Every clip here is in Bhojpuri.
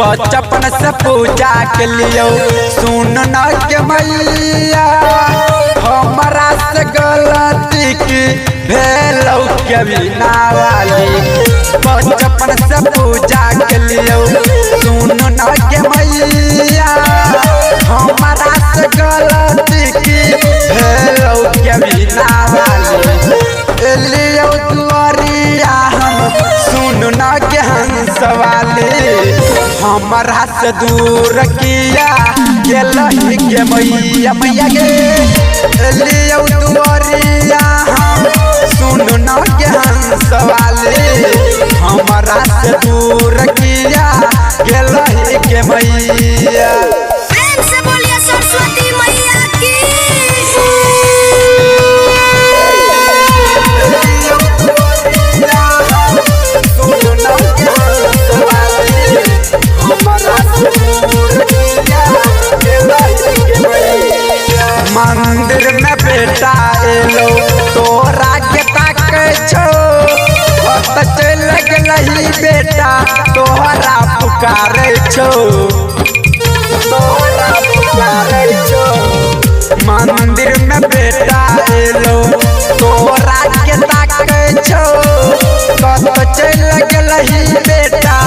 बचपन से पूजा के लिए सुन न के मैया हमारा से गलती की भेलौ के बिना वाली। बचपन से पूजा के लिए सुन न के मैया हमारा से गलती की भेलौ के बिना वाली। लियो दुआरिया हम सुन न के हंस वाले हमारा से दूर किया गेलही के मैया मैया गे। लियो दुआरिया हम सुन न के हंस वाले हमारा से दूर किया गेलही के मैया। प्रेम से बोलिए सरस्वती मैया की। मंदिर में बेटा एलो तोरा के ताकै छो पता चल गेलही बेटा तोहरा पुकारै छो तोहरा पुकारै छो। मंदिर में बेटा एलो तोरा के ताकै छो पता चल गेलही बेटा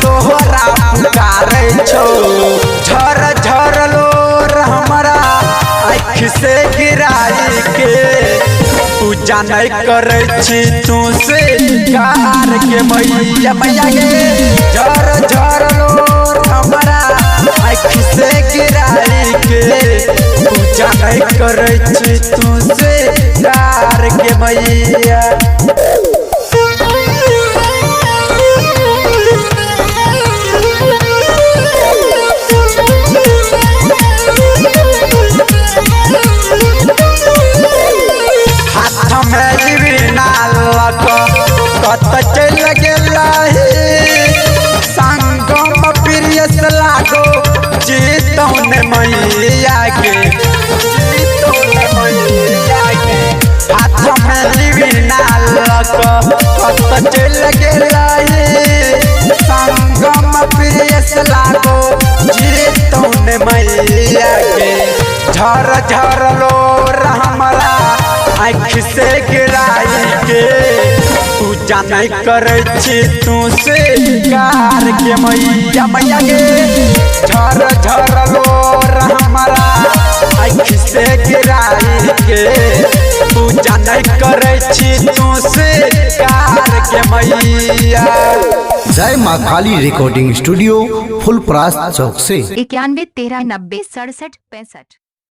तोहरा पुकारै छो। झर झर लोर हमरा आँख से गिराई के पूजा नहीं करे छी तू से कार के मैया मैया गे। झर झर लोर हमरा आँख से गिराई के पूजा नहीं करे छी तू से कार के मैया। कत चल गेलही संगम प्रिय लागो जीतौन मैया के हाथ में लिविना लक कत चल गेलही संगम प्रिय लागो जीतौन मैया के। झर झर लोर हमरा आँख से गिराई के पूजा नहीं करे छी तू से कार के मैया मैया गे। झर झर लोर हमारा आँख से गिराई के पूजा नहीं करे छी तू से कार के मैया। जय माँ काली रिकॉर्डिंग स्टूडियो फुलपरास चौक से 91 13 90 67 65।